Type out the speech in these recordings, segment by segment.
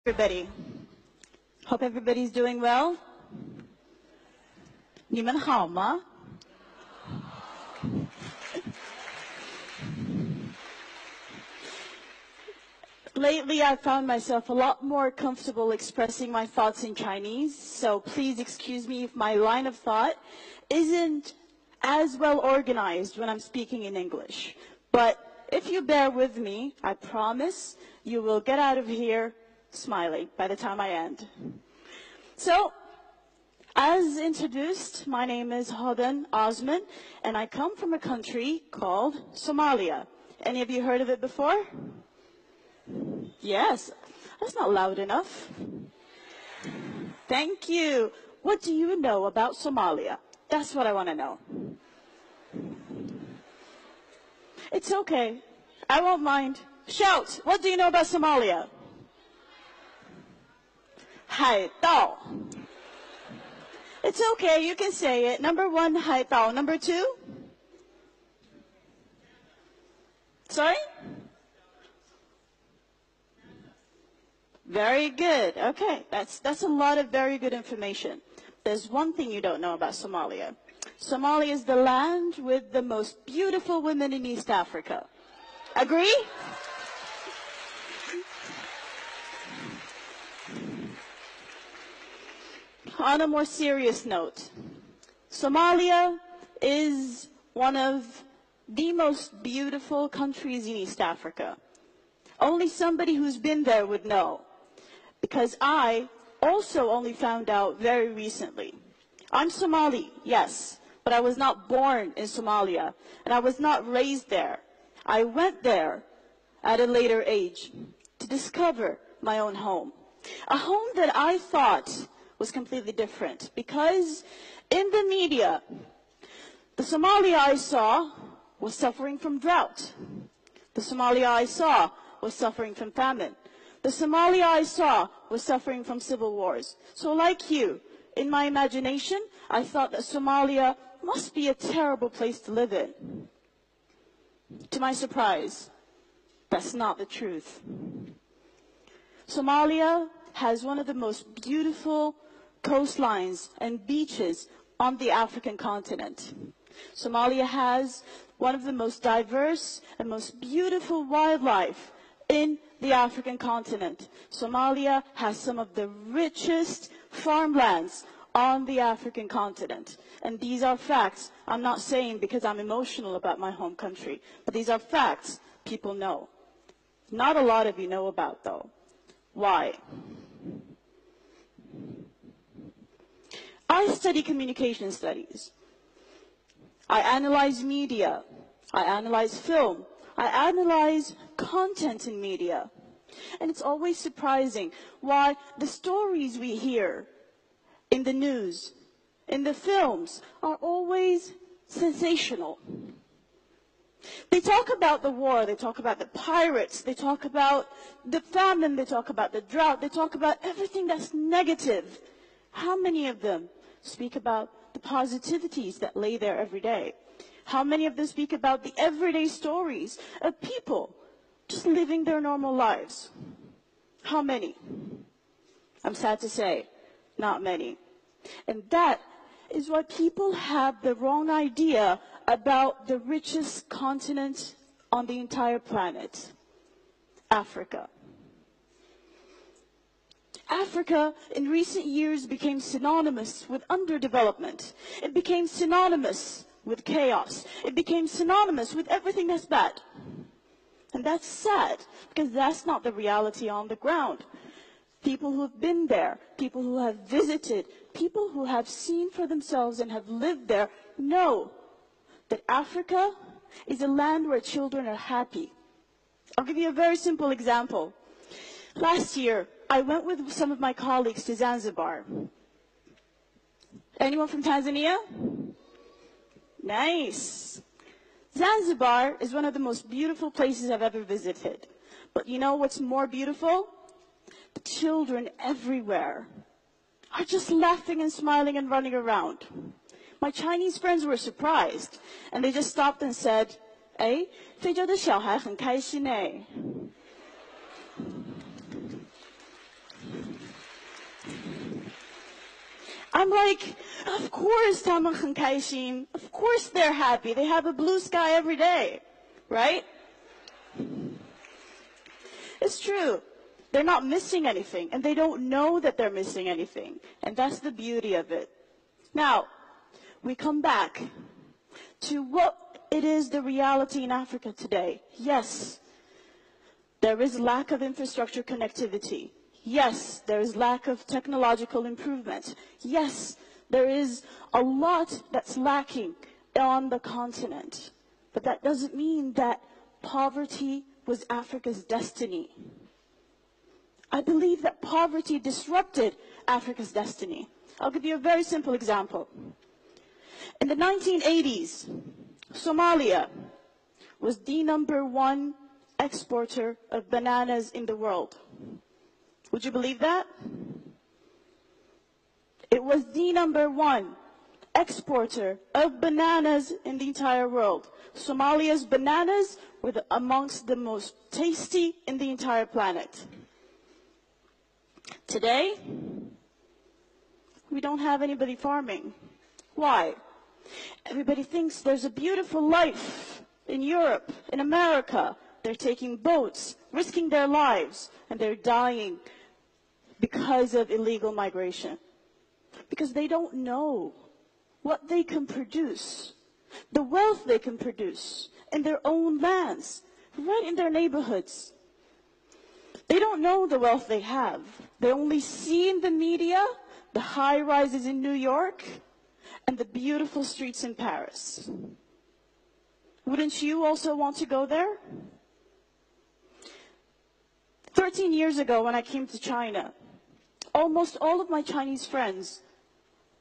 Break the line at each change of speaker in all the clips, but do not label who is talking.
Everybody. Hope everybody's doing well. 你们好吗? Lately, I've found myself a lot more comfortable expressing my thoughts in Chinese, so please excuse me if my line of thought isn't as well organized when I'm speaking in English. But if you bear with me, I promise you will get out of here smiling by the time I end. So, as introduced, my name is HODAN OSMAN, and I come from a country called Somalia. Any of you heard of it before? Yes, that's not loud enough. Thank you. What do you know about Somalia? That's what I want to know. It's okay. I won't mind. Shout. What do you know about Somalia? 海盗. It's okay, you can say it. Number one, 海盗. Number two? Sorry? Very good. Okay, that's a lot of very good information. There's one thing you don't know about Somalia. Somalia is the land with the most beautiful women in East Africa. Agree? On a more serious note, Somalia is one of the most beautiful countries in East Africa. Only somebody who's been there would know, because I also only found out very recently. I'm Somali, yes, but I was not born in Somalia, and I was not raised there. I went there at a later age to discover my own home, a home that I thought was completely different, because in the media, the Somalia I saw was suffering from drought. The Somalia I saw was suffering from famine. The Somalia I saw was suffering from civil wars. So like you, in my imagination, I thought that Somalia must be a terrible place to live in. To my surprise, that's not the truth. Somalia has one of the most beautiful coastlines and beaches on the African continent. Somalia has one of the most diverse and most beautiful wildlife in the African continent. Somalia has some of the richest farmlands on the African continent. And these are facts. I'm not saying because I'm emotional about my home country, but these are facts people know. Not a lot of you know about, though. Why? I study communication studies. I analyze media. I analyze film. I analyze content in media. And it's always surprising why the stories we hear in the news, in the films, are always sensational. They talk about the war, they talk about the pirates, they talk about the famine, they talk about the drought, they talk about everything that's negative. How many of them speak about the positivities that lay there every day? How many of them speak about the everyday stories of people just living their normal lives? How many? I'm sad to say, not many. And that is why people have the wrong idea about the richest continent on the entire planet, Africa. Africa, in recent years, became synonymous with underdevelopment. It became synonymous with chaos. It became synonymous with everything that's bad. And that's sad, because that's not the reality on the ground. People who have been there, people who have visited, people who have seen for themselves and have lived there know that Africa is a land where children are happy. I'll give you a very simple example. Last year, I went with some of my colleagues to Zanzibar. Anyone from Tanzania? Nice. Zanzibar is one of the most beautiful places I've ever visited. But you know what's more beautiful? The children everywhere are just laughing and smiling and running around. My Chinese friends were surprised, and they just stopped and said, 哎，非洲的小孩很开心哎。I'm like, of course, 他们很开心. Of course they're happy. They have a blue sky every day, right? It's true. They're not missing anything, and they don't know that they're missing anything. And that's the beauty of it. Now, we come back to what it is the reality in Africa today. Yes, there is lack of infrastructure connectivity. Yes, there is lack of technological improvement. Yes, there is a lot that's lacking on the continent. But that doesn't mean that poverty was Africa's destiny. I believe that poverty disrupted Africa's destiny. I'll give you a very simple example. In the 1980s, Somalia was the #1 exporter of bananas in the world. Would you believe that? It was the #1 exporter of bananas in the entire world. Somalia's bananas were amongst the most tasty in the entire planet. Today, we don't have anybody farming. Why? Everybody thinks there's a beautiful life in Europe, in America. They're taking boats, risking their lives, and they're dying because of illegal migration. Because they don't know what they can produce, the wealth they can produce in their own lands, right in their neighborhoods. They don't know the wealth they have. They only see in the media the high rises in New York and the beautiful streets in Paris. Wouldn't you also want to go there? 13 years ago when I came to China, almost all of my Chinese friends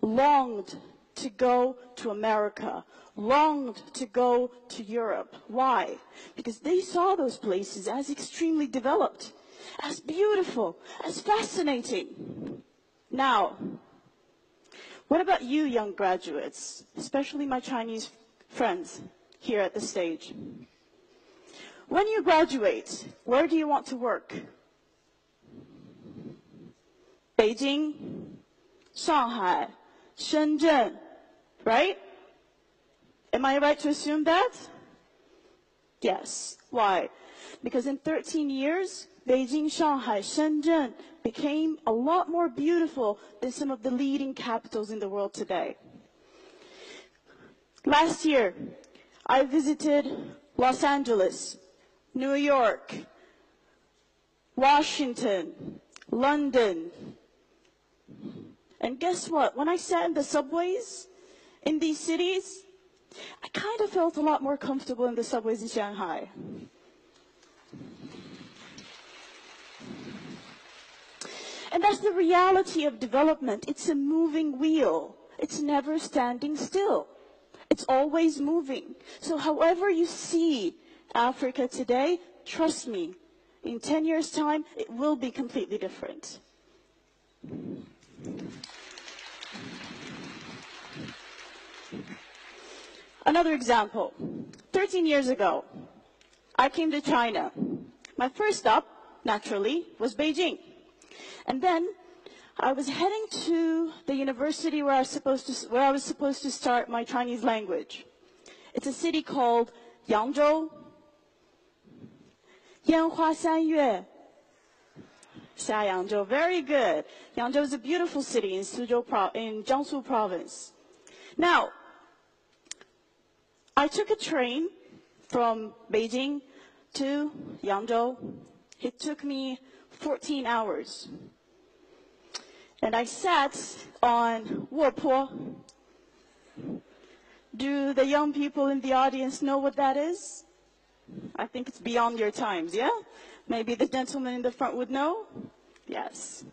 longed to go to America, longed to go to Europe. Why? Because they saw those places as extremely developed, as beautiful, as fascinating. Now, what about you young graduates, especially my Chinese friends here at the stage? When you graduate, where do you want to work? Beijing, Shanghai, Shenzhen, right? Am I right to assume that? Yes. Why? Because in 13 years, Beijing, Shanghai, Shenzhen became a lot more beautiful than some of the leading capitals in the world today. Last year, I visited Los Angeles, New York, Washington, London. And guess what? When I sat in the subways in these cities, I kind of felt a lot more comfortable in the subways in Shanghai. And that's the reality of development. It's a moving wheel. It's never standing still. It's always moving. So however you see Africa today, trust me, in 10 years' time, it will be completely different. Another example. 13 years ago, I came to China. My first stop, naturally, was Beijing. And then I was heading to the university where I was supposed to start my Chinese language. It's a city called Yangzhou. 烟花三月. Yangzhou, very good. Yangzhou is a beautiful city in Jiangsu province. Now, I took a train from Beijing to Yangzhou. It took me 14 hours. And I sat on Wopo. Do the young people in the audience know what that is? I think it's beyond your times, yeah? Maybe the gentleman in the front would know? Yes.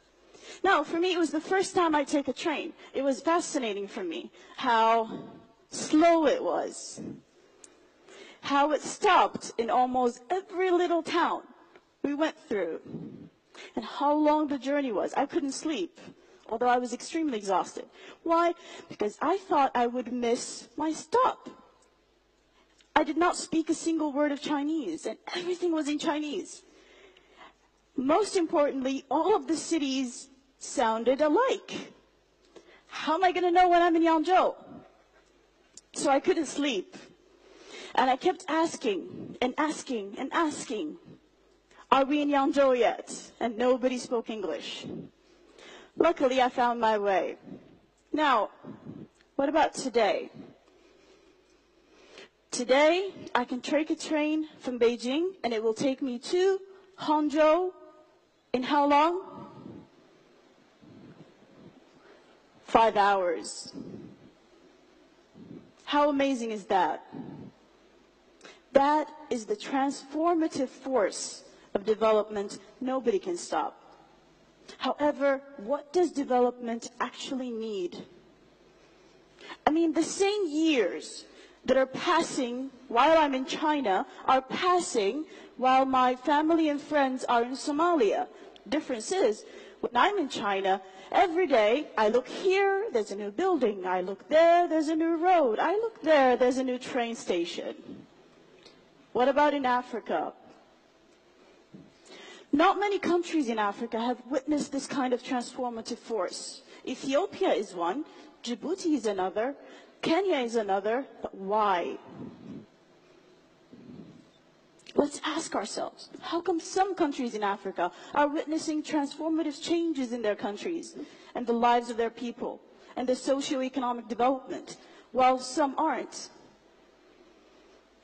Now, for me, it was the first time I take a train. It was fascinating for me how slow it was, how it stopped in almost every little town we went through, and how long the journey was. I couldn't sleep, although I was extremely exhausted. Why? Because I thought I would miss my stop. I did not speak a single word of Chinese, and everything was in Chinese. Most importantly, all of the cities sounded alike. How am I going to know when I'm in Yangzhou? So I couldn't sleep. And I kept asking and asking and asking, are we in Yangzhou yet? And nobody spoke English. Luckily, I found my way. Now, what about today? Today, I can take a train from Beijing, and it will take me to Hangzhou in how long? 5 hours. How amazing is that? That is the transformative force of development nobody can stop. However, what does development actually need? I mean, the same years that are passing while I'm in China are passing while my family and friends are in Somalia. Difference is, when I'm in China, every day I look here, there's a new building. I look there, there's a new road. I look there, there's a new train station. What about in Africa? Not many countries in Africa have witnessed this kind of transformative force. Ethiopia is one, Djibouti is another, Kenya is another, but why? Let's ask ourselves, how come some countries in Africa are witnessing transformative changes in their countries and the lives of their people and the socio-economic development, while some aren't?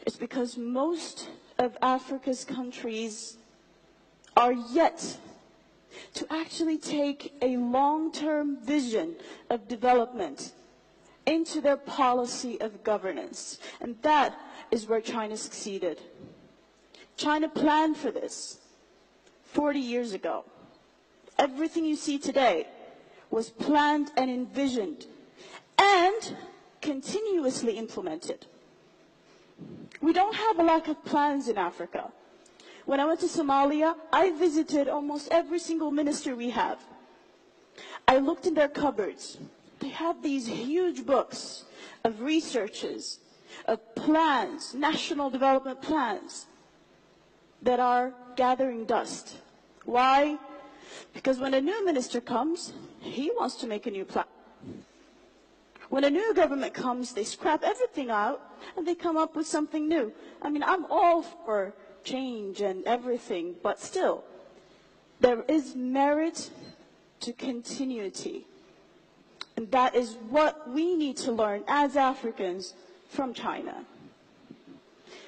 It's because most of Africa's countries are yet to actually take a long-term vision of development into their policy of governance. And that is where China succeeded. China planned for this 40 years ago. Everything you see today was planned and envisioned and continuously implemented. We don't have a lack of plans in Africa. When I went to Somalia, I visited almost every single minister we have. I looked in their cupboards. They have these huge books of researches, of plans, national development plans, that are gathering dust. Why? Because when a new minister comes, he wants to make a new plan. When a new government comes, they scrap everything out and they come up with something new. I mean, I'm all for change and everything, but still, there is merit to continuity. And that is what we need to learn as Africans from China.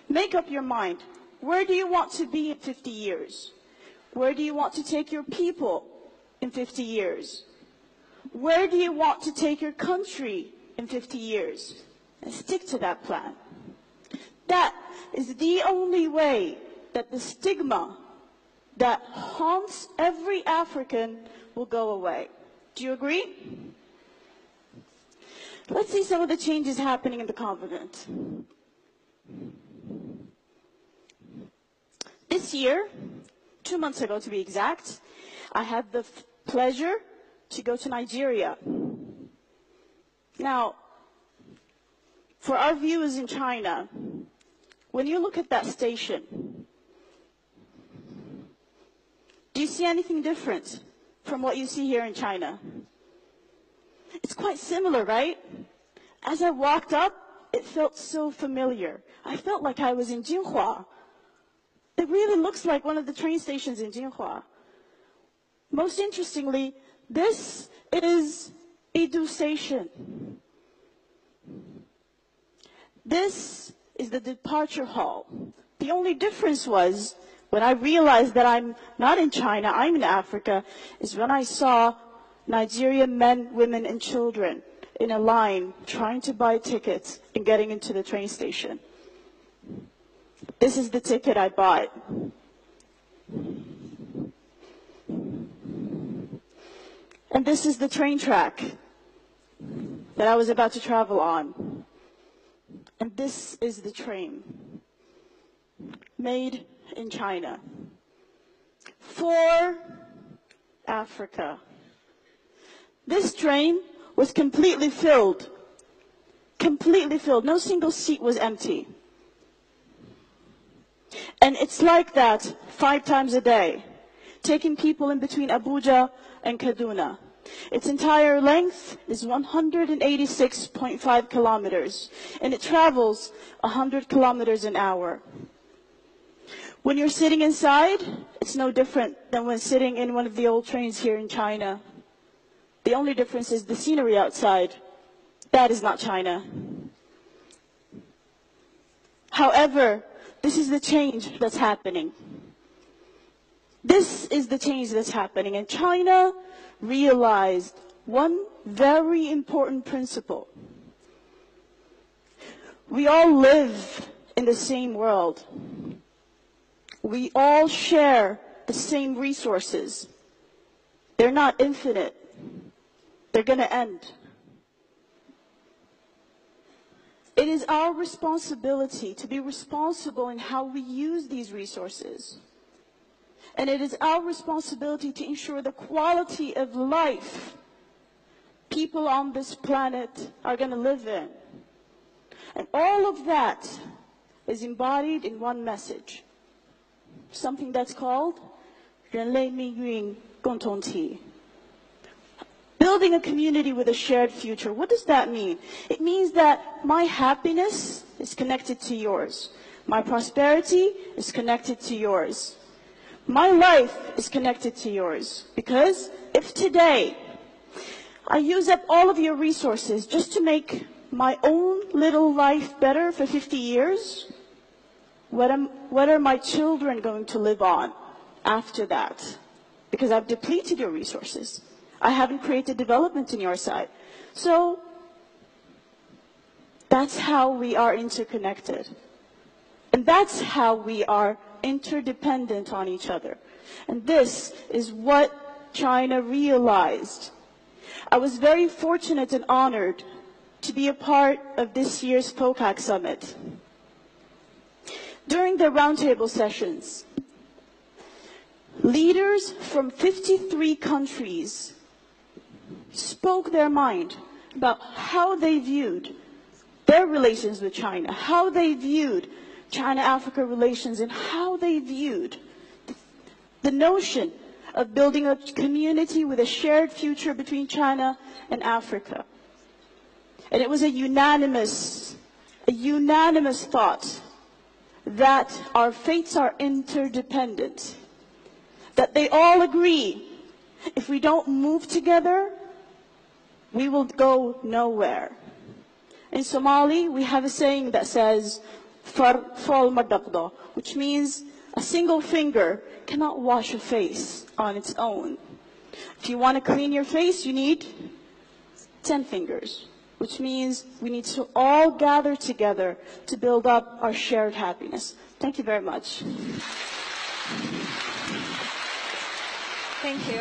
Make up your mind. Where do you want to be in 50 years? Where do you want to take your people in 50 years? Where do you want to take your country in 50 years? And stick to that plan. That is the only way that the stigma that haunts every African will go away. Do you agree? Let's see some of the changes happening in the continent. This year, 2 months ago to be exact, I had the pleasure to go to Nigeria. Now, for our viewers in China, when you look at that station, do you see anything different from what you see here in China? It's quite similar, right? As I walked up, it felt so familiar. I felt like I was in Jinhua. It really looks like one of the train stations in Jinhua. Most interestingly, this is Idu Station. This is the departure hall. The only difference was, when I realized that I'm not in China, I'm in Africa, is when I saw Nigerian men, women, and children in a line trying to buy tickets and getting into the train station. This is the ticket I bought. And this is the train track that I was about to travel on. And this is the train, made in China, for Africa. This train was completely filled. Completely filled. No single seat was empty. And it's like that 5 times a day, taking people in between Abuja and Kaduna. Its entire length is 186.5 kilometers, and it travels 100 kilometers an hour. When you're sitting inside, it's no different than when sitting in one of the old trains here in China. The only difference is the scenery outside. That is not China. However, this is the change that's happening. This is the change that's happening. And China realized one very important principle. We all live in the same world. We all share the same resources. They're not infinite. They're going to end. It is our responsibility to be responsible in how we use these resources. And it is our responsibility to ensure the quality of life people on this planet are going to live in. And all of that is embodied in one message. Something that's called 人类命运共同体. Building a community with a shared future. What does that mean? It means that my happiness is connected to yours. My prosperity is connected to yours. My life is connected to yours. Because if today I use up all of your resources just to make my own little life better for 50 years, what are my children going to live on after that? Because I've depleted your resources. I haven't created development in your side. So that's how we are interconnected. And that's how we are interdependent on each other. And this is what China realized. I was very fortunate and honored to be a part of this year's POCAC Summit. During the roundtable sessions, leaders from 53 countries spoke their mind about how they viewed their relations with China, how they viewed China-Africa relations, and how they viewed the notion of building a community with a shared future between China and Africa. And it was a unanimous thought that our fates are interdependent, that they all agree if we don't move together, we will go nowhere. In Somali, we have a saying that says, "Far madaqda," which means a single finger cannot wash a face on its own. If you want to clean your face, you need 10 fingers. Which means we need to all gather together to build up our shared happiness. Thank you very much.
Thank you.